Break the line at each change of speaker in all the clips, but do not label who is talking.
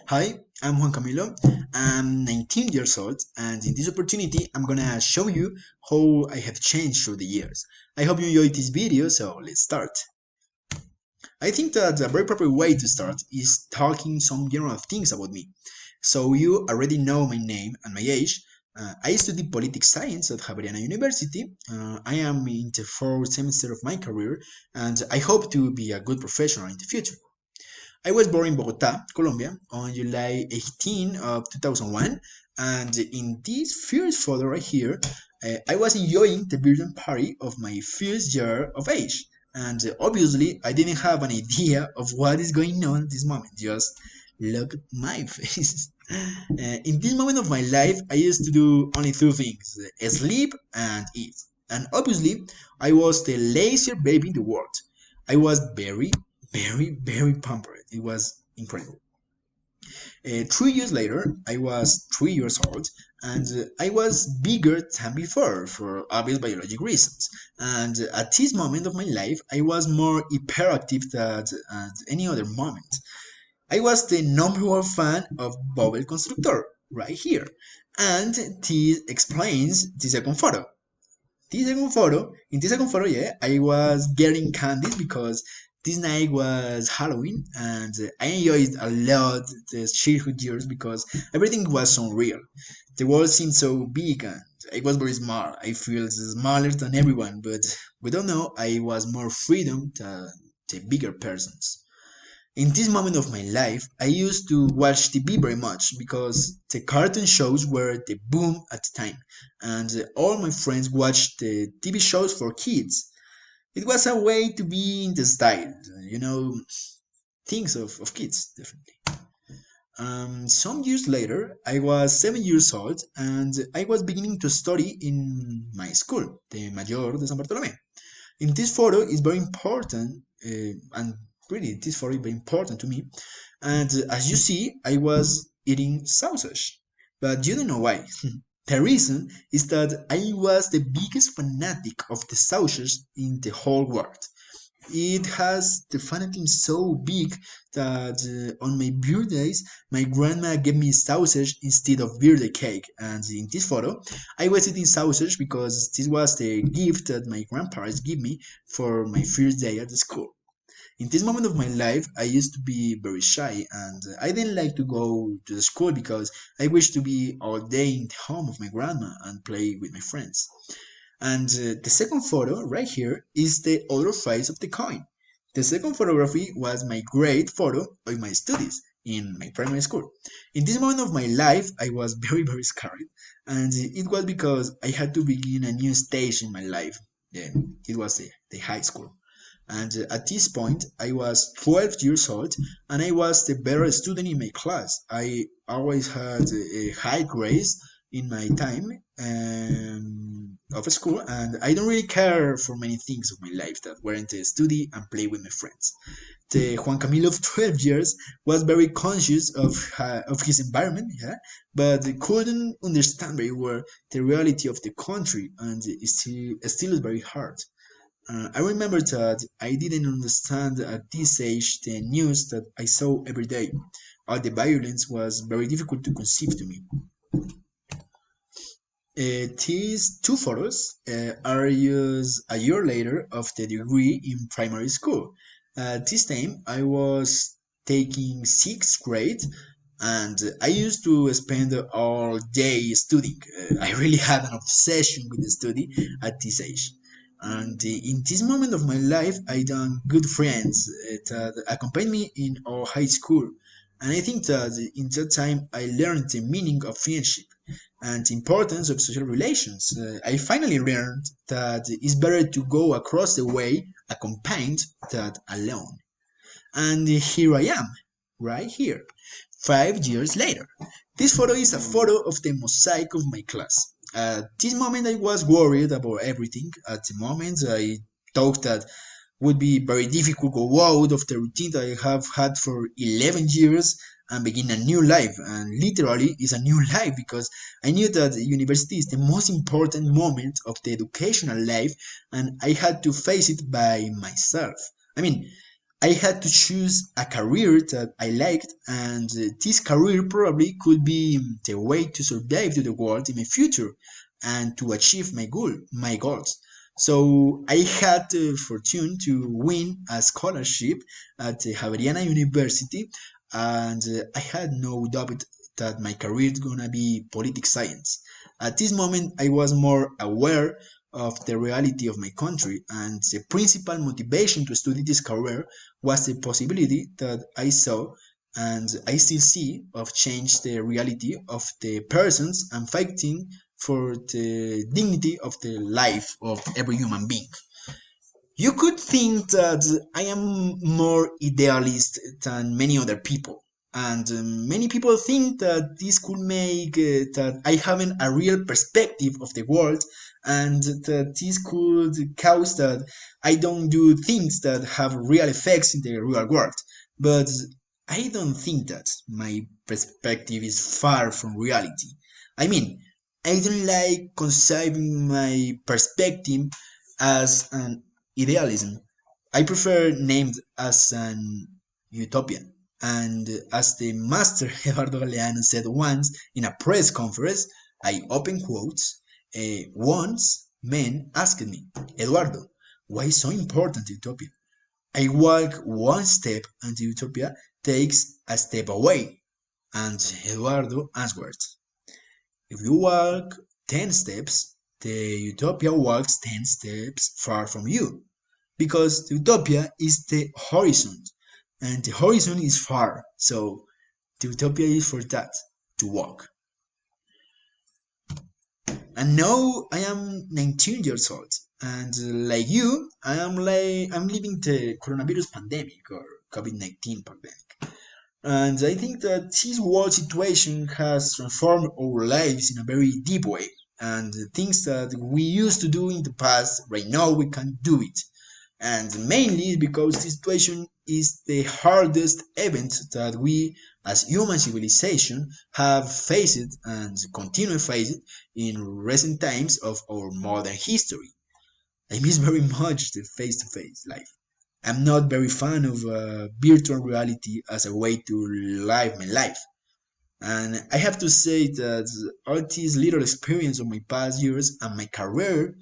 Hi, I'm Juan Camilo. I'm 19 years old, and in this opportunity, I'm gonna show you how I have changed through the years. I hope you enjoyed this video, so let's start. I think that a very proper way to start is talking some general things about me. So you already know my name and my age. I studied politics science at Javeriana University. I am in the fourth semester of my career, and I hope to be a good professional in the future. I was born in Bogota, Colombia, on July 18 of 2001, and in this first photo right here, I was enjoying the birthday party of my first year of age. And obviously, I didn't have an idea of what is going on at this moment. Just look at my face. In this moment of my life, I used to do only two things: sleep and eat. And obviously, I was the laziest baby in the world. I was very pampered. It was incredible. 3 years later, I was 3 years old, and I was bigger than before for obvious biologic reasons. And at this moment of my life, I was more hyperactive than at any other moment. I was the number one fan of Bob el Constructor right here, and this explains the second photo. In this second photo, yeah, I was getting candies because this night was Halloween and I enjoyed a lot the childhood years because everything was so real. The world seemed so big and I was very small. I feel smaller than everyone, but we don't know, I was more freedom than the bigger persons. In this moment of my life, I used to watch TV very much because the cartoon shows were the boom at the time, and all my friends watched the TV shows for kids. It was a way to be in the style, you know, things of kids, definitely. Some years later, I was 7 years old and I was beginning to study in my school, the Mayor de San Bartolomé. In this photo is very important and really this photo is very important to me, and as you see I was eating sausage, but you don't know why. The reason is that I was the biggest fanatic of the sausage in the whole world. It has the fanatism so big that on my birthdays, my grandma gave me sausage instead of birthday cake. And in this photo, I was eating sausage because this was the gift that my grandparents gave me for my first day at the school. In this moment of my life, I used to be very shy and I didn't like to go to the school because I wished to be all day in the home of my grandma and play with my friends. And the second photo right here is the other face of the coin. The second photography was my grade photo of my studies in my primary school. In this moment of my life, I was very scared, and it was because I had to begin a new stage in my life. Yeah, it was the high school. And at this point, I was 12 years old and I was the better student in my class. I always had high grades in my time of school, and I don't really care for many things of my life that weren't study and play with my friends. The Juan Camilo of 12 years was very conscious of his environment, yeah, but couldn't understand very well the reality of the country, and it still is very hard. I remember that I didn't understand at this age the news that I saw every day. All the violence was very difficult to conceive to me. These two photos are used a year later of the degree in primary school. This time I was taking sixth grade and I used to spend all day studying. I really had an obsession with the study at this age. And in this moment of my life, I done good friends that accompanied me in our high school. And I think that in that time I learned the meaning of friendship and the importance of social relations. I finally learned that it's better to go across the way accompanied than alone. And here I am, right here, 5 years later. This photo is a photo of the mosaic of my class. At this moment, I was worried about everything. At the moment, I thought that would be very difficult to go out of the routine that I have had for 11 years and begin a new life. And literally, it's a new life because I knew that university is the most important moment of the educational life and I had to face it by myself. I mean, I had to choose a career that I liked, and this career probably could be the way to survive to the world in my future and to achieve my goals. So I had the fortune to win a scholarship at the Javeriana University, and I had no doubt that my career is gonna be politics science. At this moment, I was more aware of the reality of my country, and the principal motivation to study this career was the possibility that I saw and I still see of change the reality of the persons and fighting for the dignity of the life of every human being. You could think that I am more idealist than many other people. And many people think that this could make that I haven't a real perspective of the world, and that this could cause that I don't do things that have real effects in the real world. But I don't think that my perspective is far from reality. I mean, I don't like conceiving my perspective as an idealism. I prefer named as an utopian. And as the master Eduardo Galeano said once in a press conference, I open quotes, once men asked me, Eduardo, why is so important utopia? I walk one step and the utopia takes a step away. And Eduardo answered, if you walk 10 steps, the utopia walks 10 steps far from you. Because the utopia is the horizon, and the horizon is far, so the utopia is for that, to walk. And now I am 19 years old, and like you, I'm living the coronavirus pandemic or COVID-19 pandemic. And I think that this world situation has transformed our lives in a very deep way. And the things that we used to do in the past, right now we can do it. And mainly because this situation is the hardest event that we as human civilization have faced and continue facing in recent times of our modern history. I miss very much the face-to-face life. I'm not very fan of virtual reality as a way to live my life. And I have to say that all this little experience of my past years and my career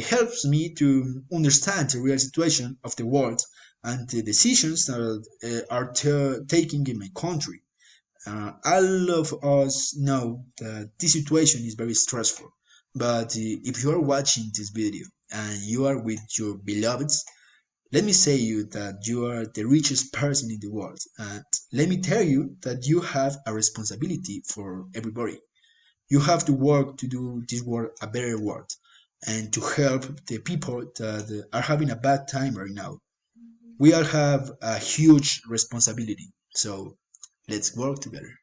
helps me to understand the real situation of the world and the decisions that are taking in my country. All of us know that this situation is very stressful, but if you are watching this video and you are with your beloveds, let me say you that you are the richest person in the world, and let me tell you that you have a responsibility for everybody. You have to work to do this world a better world and to help the people that are having a bad time right now. We all have a huge responsibility, so let's work together.